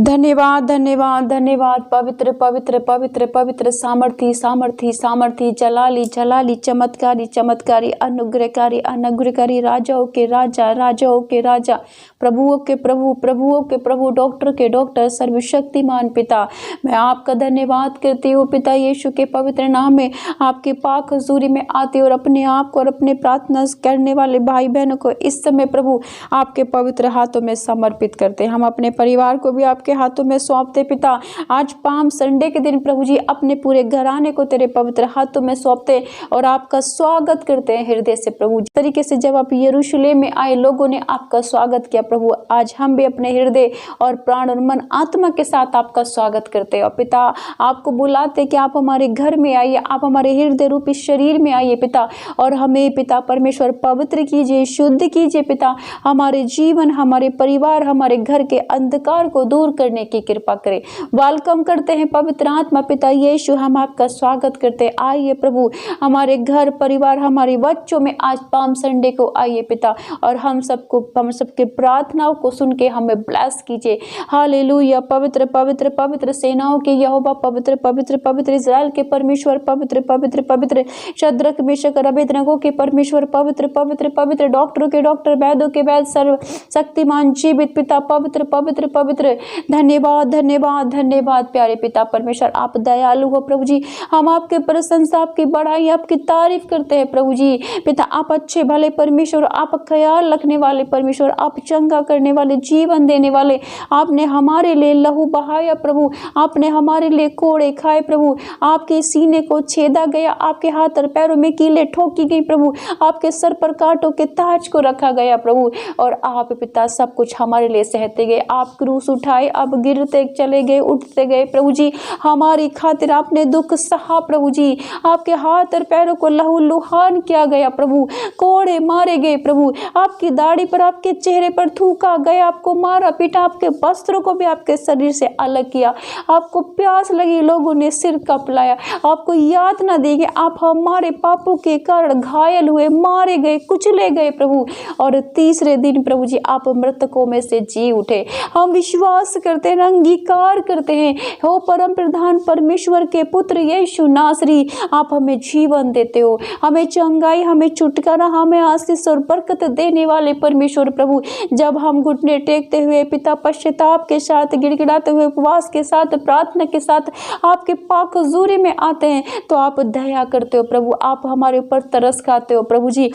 धन्यवाद धन्यवाद धन्यवाद। पवित्र पवित्र पवित्र पवित्र सामर्थी सामर्थी सामर्थी, जलाली जलाली, चमत्कारी चमत्कारी, अनुग्रहकारी अनुग्रहकारी, राजाओं के राजा राजाओं के राजा, प्रभुओं के प्रभु प्रभुओं के प्रभु, डॉक्टर के डॉक्टर, सर्वशक्तिमान पिता, मैं आपका धन्यवाद करती हूँ पिता यीशु के पवित्र नाम में। आपके पाक हजूरी में आते और अपने आप को और अपने प्रार्थना करने वाले भाई बहनों को इस समय प्रभु आपके पवित्र हाथों में समर्पित करते हैं। हम अपने परिवार को भी आपके हाथों में सौंपते पिता। आज पाम संडे के दिन प्रभु जी अपने पूरे घराने को तेरे पवित्र हाथों में सौंपते और आपका स्वागत करते हैं हृदय से प्रभु। जिस तरीके से जब आप यरूशलेम में आए लोगों ने आपका स्वागत किया प्रभु, आज हम भी अपने हृदय और प्राण और मन आत्मा के साथ आपका स्वागत करते हैं। और पिता आपको बुलाते कि आप हमारे घर में आइए, आप हमारे हृदय रूपी शरीर में आइए पिता, और हमें पिता परमेश्वर पवित्र कीजिए, शुद्ध कीजिए पिता। हमारे जीवन, हमारे परिवार, हमारे घर के अंधकार को दूर करने की कृपा करें। वेलकम करते हैं पवित्र आत्मा पिता यीशु, हम आपका स्वागत करते हैं। आइए प्रभु हमारे घर परिवार, हमारे बच्चों में आज पाम संडे को आइए पिता, और हम सबके प्रार्थनाओं को सुन के हमें ब्लेस कीजिए। हालेलुया। पवित्र पवित्र पवित्र सेनाओं के यहोवा, पवित्र पवित्र पवित्र इज़राइल के परमेश्वर, पवित्र पवित्र पवित्र शद्रक मेशक अबेदनगो के परमेश्वर, पवित्र पवित्र पवित्र डॉक्टरों के डॉक्टर, वैद्यों के वैद्य, सर्व शक्तिमान जीवित पिता, पवित्र पवित्र पवित्र। धन्यवाद धन्यवाद धन्यवाद प्यारे पिता परमेश्वर, आप दयालु हो प्रभु जी। हम आपके प्रशंसा, आपकी बढ़ाई, आपकी तारीफ करते हैं प्रभु जी। पिता आप अच्छे भले परमेश्वर, आप ख्याल रखने वाले परमेश्वर, आप चंगा करने वाले, जीवन देने वाले। आपने हमारे लिए लहू बहाया प्रभु, आपने हमारे लिए कोड़े खाए प्रभु, आपके सीने को छेदा गया, आपके हाथ और पैरों में कीले ठोकी गई प्रभु, आपके सर पर कांटों के ताज को रखा गया प्रभु, और आप पिता सब कुछ हमारे लिए सहते गए। आप क्रूस उठाए, अब गिरते चले गए, उठते गए प्रभु जी। हमारी खातिर आपने दुख सहा प्रभु जी, आपके हाथ और पैरों को लहू लुहान किया गया प्रभु, कोड़े मारे गए प्रभु, आपकी दाढ़ी पर, आपके चेहरे पर थूका गया, आपको मारा पीटा, आपके वस्त्रों को भी आपके शरीर से अलग किया। आपको प्यास लगी, लोगों ने सिर कपलाया, आपको यातना दी कि आप हमारे पापों के कारण घायल हुए, मारे गए, कुचले गए प्रभु, और तीसरे दिन प्रभु जी आप मृतकों में से जी उठे। हम विश्वास करते हैं, अंगीकार करते हैं, हो परम प्रधान परमेश्वर के पुत्र यीशु नासरी, आप हमें जीवन देते हो, हमें चंगाई, हमें छुटकारा, हमें आशीष और बरकत देने वाले परमेश्वर प्रभु। जब हम घुटने टेकते हुए पिता पश्चाताप के साथ, गिड़गिड़ाते हुए उपवास के साथ, प्रार्थना के साथ आपके पाक हजूरी में आते हैं, तो आप दया करते हो प्रभु, आप हमारे ऊपर तरस खाते हो प्रभु जी।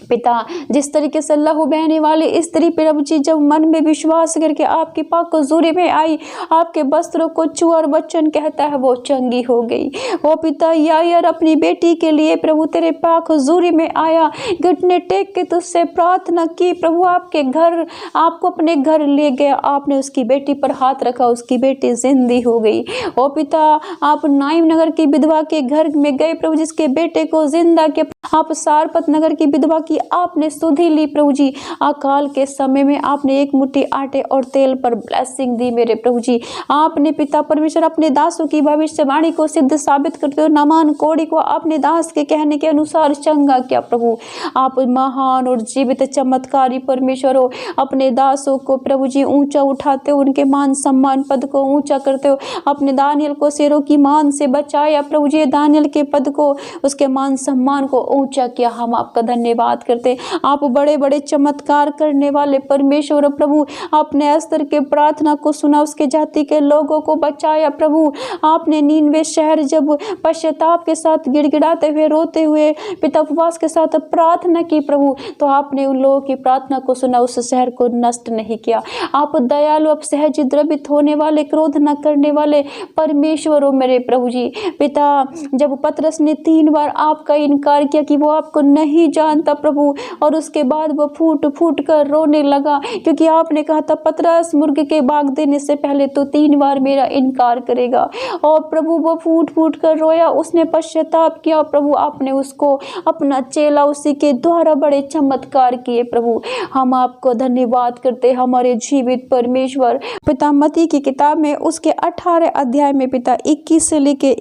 पिता जिस तरीके से लहू बहने वाली स्त्री प्रभु जी जब मन में विश्वास करके आपके पाक हजूरी में आई, आपके वस्त्रों को छुआ और वचन कहता है वो चंगी हो गई। वो पिता यायर अपनी बेटी के लिए प्रभु तेरे पाक हजूरी में आया, घुटने टेक के तुझसे प्रार्थना की प्रभु, आपके घर, आपको अपने घर ले गया, आपने उसकी बेटी पर हाथ रखा, उसकी बेटी जिंदी हो गई। वो पिता आप नाइम नगर की विधवा के घर में गए प्रभु, जिसके बेटे को जिंदा किया। आप सारपत नगर की विधवा की आपने सुधि ली प्रभु जी, अकाल के समय में आपने एक मुट्ठी आटे और तेल पर ब्लेसिंग दी मेरे प्रभु जी। आपने पिता परमेश्वर अपने दासों की भविष्यवाणी को सिद्ध साबित करते हो, नामान कोड़ी को आपने दास के कहने के अनुसार चंगा किया प्रभु। आप महान और जीवित चमत्कारी परमेश्वर हो, अपने दासों को प्रभु जी ऊंचा उठाते हो, उनके मान सम्मान पद को ऊंचा करते हो। अपने दानियल को शेरों की मान से बचाया प्रभु जी, दानियल के पद को, उसके मान सम्मान को ऊंचा किया। हम आपका धन्यवाद करते, आप बड़े बड़े चमत्कार करने वाले परमेश्वर प्रभु। आपने अस्तर के प्रार्थना को सुना, उसके जाति के लोगों को बचाया प्रभु। आपने नीनवे शहर जब पश्चाताप के साथ, गिड़गिड़ाते हुए, रोते हुए पिता उपवास के साथ प्रार्थना की प्रभु, तो आपने उन लोगों की प्रार्थना को सुना, उस शहर को नष्ट नहीं किया। आप दयालु, आप सहज द्रवित होने वाले, क्रोध न करने वाले परमेश्वर हो मेरे प्रभु जी। पिता जब पतरस ने 3 बार आपका इनकार किया कि वो आपको नहीं जानता प्रभु, और उसके बाद वो फूट फूट कर रोने लगा, क्योंकि आपने कहा था पतरस मुर्गे के भाग देने से पहले तो 3 बार मेरा इनकार करेगा। और प्रभु वो फूट फूट कर रोया, उसने पश्चाताप किया प्रभु, आपने उसको अपना चेला, उसी के द्वारा बड़े चमत्कार किए प्रभु। हम आपको धन्यवाद करते हमारे जीवित परमेश्वर। पिता मत्ती की किताब में उसके 18 अध्याय में पिता 21 से लेके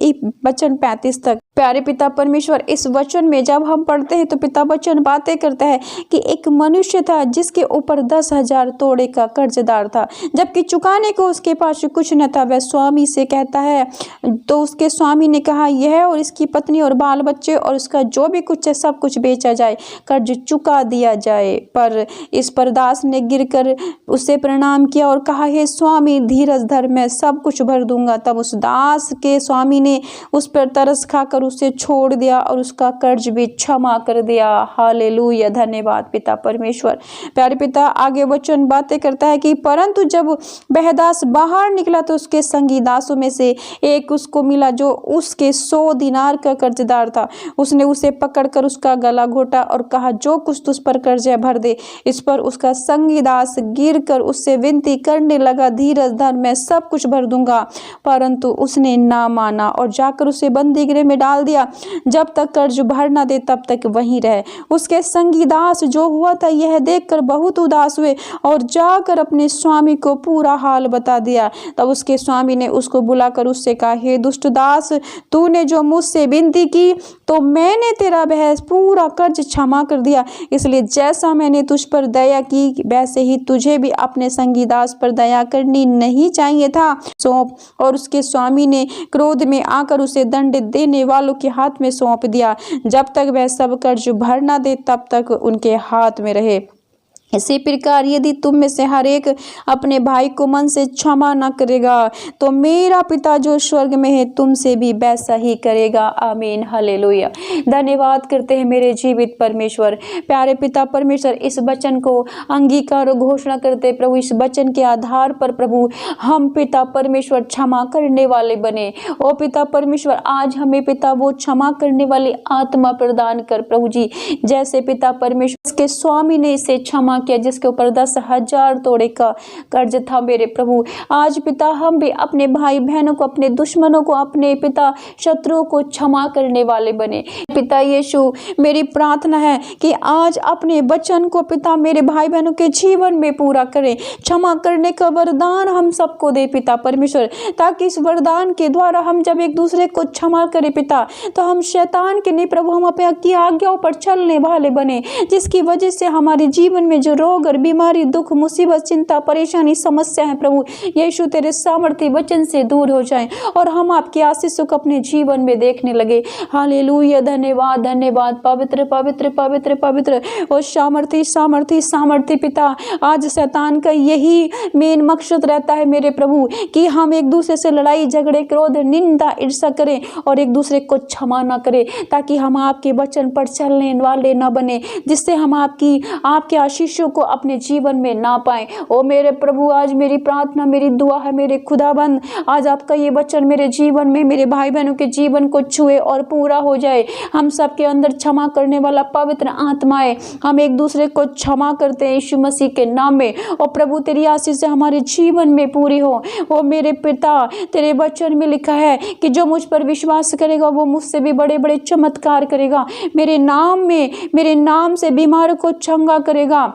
वचन 35 तक, प्यारे पिता परमेश्वर, इस वचन में जब हम पढ़ते हैं तो पिता वचन बातें करता है कि एक मनुष्य था जिसके ऊपर 10,000 तोड़े का कर्जदार था, जबकि चुकाने को उसके पास कुछ न था। वह स्वामी से कहता है, तो उसके स्वामी ने कहा, यह और इसकी पत्नी और बाल बच्चे और उसका जो भी कुछ है सब कुछ बेचा जाए, कर्ज चुका दिया जाए। पर इस पर दास ने गिरकर उसे प्रणाम किया और कहा, हे स्वामी, धीरज धर, मैं सब कुछ भर दूंगा। तब उस दास के स्वामी ने उस पर तरस खाकर उसे छोड़ दिया और उसका कर्ज भी क्षमा कर दिया। हालेलुया, धन्यवाद पिता परमेश्वर। प्यारे पिता आगे वचन बातें करता है कि परंतु जब वह दास बाहर निकला तो उसके संगी दासों में से एक उसको मिला जो उसके 100 दिनार का कर्जदार था। उसने उसे पकड़कर उसका गला घोटा और कहा, जो कुछ तुझ पर कर्ज है भर दे। इस पर उसका संगी दास गिरकर उससे विनती करने लगा, धीरज धर, मैं सब कुछ भर दूंगा। परंतु उसने ना माना और जाकर उसे बंदी गृह में डाल दिया, जब तक कर्ज भर न दे तब तक वहीं रहे। उसके संगी दास जो हुआ था यह देखकर बहुत उदास हुए और जाकर अपने स्वामी को पूरा हाल बता दिया। तब उसके स्वामी ने उसको बुलाकर उससे कहा, हे दुष्ट दास, तूने जो मुझसे विनती की तो मैंने तेरा वह पूरा कर्ज क्षमा कर दिया। इसलिए जैसा मैंने तुझ पर दया की वैसे ही तुझे भी अपने संगी दास पर दया करनी नहीं चाहिए था। सौंप। और उसके स्वामी ने क्रोध में आकर उसे दंड देने वालों के हाथ में सौंप दिया, जब तक वह सब कर्ज भर न दे तब तक उनके हाथ में रहे। इसी प्रकार यदि तुम में से हर एक अपने भाई को मन से क्षमा न करेगा तो मेरा पिता जो स्वर्ग में है तुमसे भी वैसा ही करेगा। आमीन, हालेलुया। धन्यवाद करते हैं मेरे जीवित परमेश्वर। प्यारे पिता परमेश्वर, इस वचन को अंगीकार और घोषणा करते प्रभु, इस वचन के आधार पर प्रभु हम पिता परमेश्वर क्षमा करने वाले बने। ओ पिता परमेश्वर, आज हमें पिता वो क्षमा करने वाली आत्मा प्रदान कर प्रभु जी, जैसे पिता परमेश्वर के स्वामी ने इसे क्षमा किया जिसके ऊपर 10,000 तोड़े का कर्ज था। मेरे प्रभु, आज पिता हम भी अपने भाई बहनों को, अपने दुश्मनों को, अपने पिता शत्रुओं को क्षमा करने वाले बने। पिता यीशु, मेरी प्रार्थना है कि आज अपने वचन को पिता मेरे भाई बहनों के जीवन में पूरा करें। क्षमा करने का वरदान हम सबको दे पिता परमेश्वर, ताकि इस वरदान के द्वारा हम जब एक दूसरे को क्षमा करें पिता, तो हम शैतान के नहीं प्रभु, हम अपनी आज्ञाओं पर चलने वाले बने, जिसकी वजह से हमारे जीवन में जो रोग और बीमारी, दुख, मुसीबत, चिंता, परेशानी, समस्या है प्रभु यीशु तेरे सामर्थ्य वचन से दूर हो जाएं और हम आपकी आशीषों को अपने जीवन में देखने लगे। हालेलुया, धन्यवाद, धन्यवाद। पवित्र पवित्र पवित्र पवित्र और सामर्थ्य सामर्थ्य सामर्थ्य पिता, आज शैतान का यही मेन मकसद रहता है मेरे प्रभु कि हम एक दूसरे से लड़ाई झगड़े, क्रोध, निंदा, ईर्ष्या करें और एक दूसरे को क्षमा न करें, ताकि हम आपके वचन पर चलने वाले न बने, जिससे हम आपके आशीषों को अपने जीवन में ना पाए। ओ मेरे प्रभु, आज मेरी प्रार्थना, मेरी दुआ है मेरे खुदाबंद, आज आपका ये वचन मेरे जीवन में, मेरे भाई बहनों के जीवन को छुए और पूरा हो जाए। हम सबके अंदर क्षमा करने वाला पवित्र आत्मा है, हम एक दूसरे को क्षमा करते हैं यीशु मसीह के नाम में। और प्रभु तेरी आशीष से हमारे जीवन में पूरी हो। ओ मेरे पिता, तेरे वचन में लिखा है कि जो मुझ पर विश्वास करेगा वो मुझसे भी बड़े बड़े चमत्कार करेगा, मेरे नाम से बीमारों को चंगा करेगा,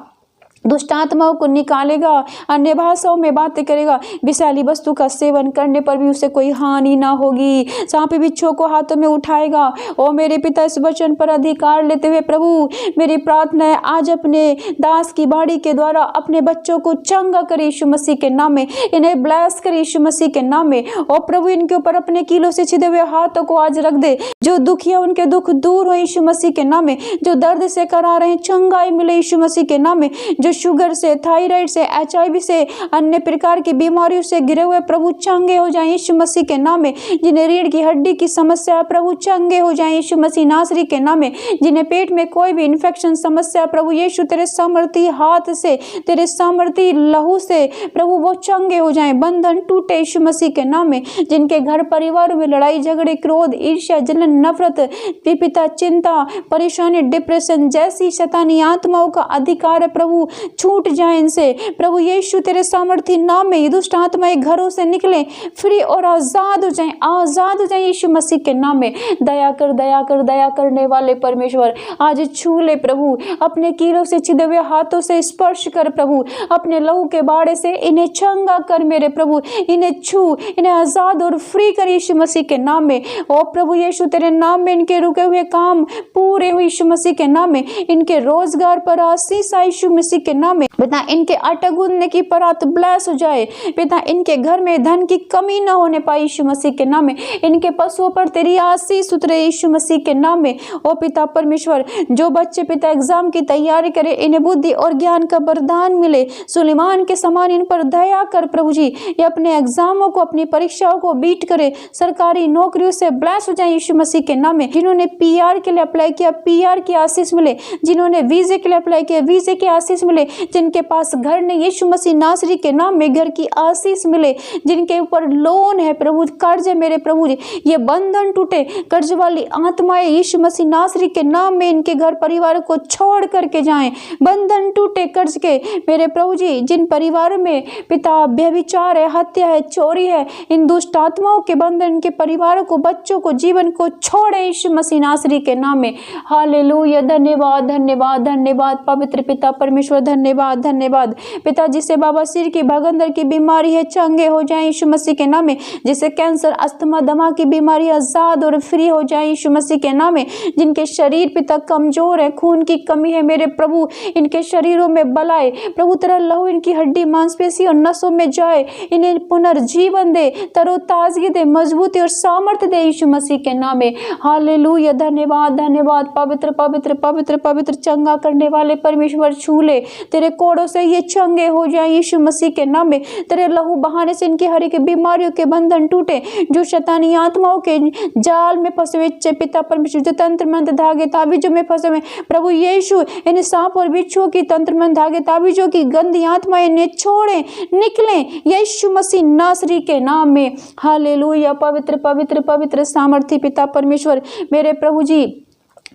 दुष्ट आत्माओं को निकालेगा, अन्य भाषाओं में बातें करेगा, विषैली वस्तु का सेवन करने पर भी उसे कोई हानि ना होगी, सांप बिच्छुओं को हाथों में उठाएगा। ओ मेरे पिता, इस वचन पर अधिकार लेते हुए प्रभु मेरी प्रार्थना है, आज अपने दास की बाड़ी के द्वारा अपने बच्चों को चंगा करे यीशु मसीह के नाम में, इन्हें ब्लेस करे यीशु मसीह के नाम में। और प्रभु इनके ऊपर अपने कीलों से छिदे हुए हाथों को आज रख दे, जो दुखी है उनके दुख दूर हो यीशु मसीह के नाम में, जो दर्द से करा रहे हैं चंगाई मिले यीशु मसीह के नाम में, जो शुगर से, थायराइड से, HIV से, अन्य प्रकार की बीमारियों से घिरे हुए प्रभु चंगे हो जाएं यीशु मसीह के नाम में, जिन्हें रीढ़ की हड्डी की समस्या है प्रभु चंगे हो जाएं यीशु मसीह नासरी के नाम में, जिन्हें पेट में कोई भी इन्फेक्शन समस्या प्रभु यीशु तेरे सामर्थी हाथ से, तेरे सामर्थी लहू से प्रभु वो चंगे हो जाएं, बंधन टूटे यीशु मसीह के नाम में, जिनके घर परिवार में लड़ाई झगड़े, क्रोध, ईर्ष्या, जलन, नफरत, पिता, चिंता, परेशानी, डिप्रेशन जैसी शैतानी आत्माओं का अधिकार है प्रभु छूट जाए इनसे प्रभु यीशु तेरे सामर्थी नाम में। ये दुष्ट आत्माएं घरों से निकले फ्री और आजाद हो जाएं, आजाद हो जाएं यीशु मसीह के नाम में। दया कर, दया कर, दया करने वाले परमेश्वर आज छू ले प्रभु, अपने कीलों से छिदे हुए हाथों से स्पर्श कर प्रभु, अपने लहू के बाड़े से इन्हें चंगा कर मेरे प्रभु, इन्हें छू, इन्हें आजाद और फ्री कर यीशु मसीह के नाम में। ओ प्रभु यीशु तेरे नाम में इनके रुके हुए काम पूरे हुए यीशु मसीह के नाम में। इनके रोजगार पर आशीष आए यीशु मसीह के नाम में। पिता इनके आटा गूंदने की परात ब्लेस हो जाए पिता, इनके घर में धन की कमी ना होने पाए यीशु मसीह के नाम में। इनके पशुओं पर तेरी आशीष उतरे यीशु मसीह के नाम में। ओ पिता परमेश्वर जो बच्चे पिता एग्जाम की तैयारी करे इन्हें बुद्धि और ज्ञान का वरदान मिले, सुलेमान के समान इन पर दया कर प्रभु जी। ये अपने एग्जामों को, अपनी परीक्षाओं को बीट करे, सरकारी नौकरियों से ब्लेस हो जाए यीशु मसीह के नाम में। जिन्होंने पीआर के लिए अप्लाई किया पीआर की आशीष मिले, जिन्होंने वीजे के लिए अप्लाई किया वीजे की आशीष मिले, जिनके पास घर नहीं यीशु मसीह नासरी के नाम में घर की आशीष मिले, जिनके ऊपर लोन है प्रभु, कर्ज है मेरे प्रभु जी, ये बंधन टूटे, कर्ज वाली आत्माएं यीशु मसीह नासरी के नाम में इनके घर परिवार को छोड़ करके जाएं, बंधन टूटे कर्ज के मेरे प्रभु जी। जिन परिवारों में पिता व्यभिचार है, हत्या है, चोरी है, इन दुष्ट आत्माओं के बंधन इनके परिवारों को, बच्चों को, जीवन को छोड़े यीशु मसीह नासरी के नाम में। हालेलुया, धन्यवाद धन्यवाद धन्यवाद पवित्र पिता परमेश्वर, धन्यवाद धन्यवाद पिता। जिसे बाबा सिर की भगंदर की बीमारी है चंगे हो जाए यीशु मसीह के नाम में, जिसे कैंसर, अस्थमा, दमा की बीमारी आजाद और फ्री हो जाए यीशु मसीह के नाम में। जिनके शरीर पिता कमजोर है, खून की कमी है मेरे प्रभु, इनके शरीरों में बलाए प्रभु, तेरा लहू इनकी हड्डी मांसपेशी और नसों में जाए, इन्हें पुनर्जीवन दे, तरोताजगी दे, मजबूती और सामर्थ्य दे यीशु मसीह के नाम में। हालेलुया, धन्यवाद धन्यवाद पवित्र पवित्र पवित्र पवित्र चंगा करने वाले परमेश्वर, छू ले तेरे कोड़ों से ये चंगे हो जाए यीशु मसीह के नाम में। तेरे लहू बहाने से इनकी हर एक बीमारियों के बंधन टूटे, जो शैतानी आत्माओं के जाल में फंसे हुए पिता परमेश्वर, जो तंत्र मंत्र धागे ताबीजों में फंसे हुए प्रभु यीशु, इन सांप और बिच्छुओं की तंत्र मंत्र धागे ताबीजों की गंदी आत्माएं इन्हें छोड़े, निकले यीशु मसीह नासरी के नाम में। हालेलुया, पवित्र पवित्र पवित्र सामर्थी पिता परमेश्वर मेरे प्रभु जी।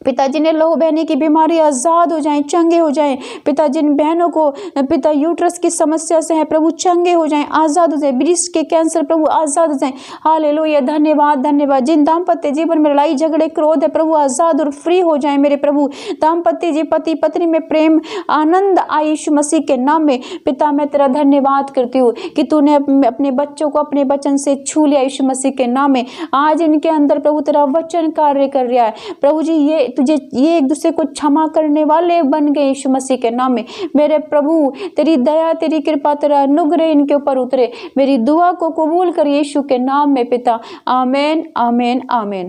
पिता जिन्हें लहू बहने की बीमारी आजाद हो जाएं, चंगे हो जाएं पिता। जिन बहनों को पिता यूट्रस की समस्या से है प्रभु, चंगे हो जाएं, आजाद हो जाएं। ब्रेस्ट के कैंसर प्रभु आजाद हो जाएं। हालेलुया, धन्यवाद धन्यवाद। जिन दाम्पत्य जीवन में लड़ाई झगड़े क्रोध है प्रभु, आजाद और फ्री हो जाएं मेरे प्रभु। दाम्पत्य जी पति पत्नी में प्रेम आनंद आए यीशु मसीह के नाम में। पिता मैं तेरा धन्यवाद करती हूँ कि तूने अपने बच्चों को अपने वचन से छू लिया यीशु मसीह के नाम में। आज इनके अंदर प्रभु तेरा वचन कार्य कर रहा है प्रभु जी। ये एक दूसरे को क्षमा करने वाले बन गए यीशु मसीह के नाम में। मेरे प्रभु तेरी दया, तेरी कृपा, तेरा अनुग्रह इनके ऊपर उतरे। मेरी दुआ को कबूल कर यीशु के नाम में पिता, आमीन आमीन आमीन।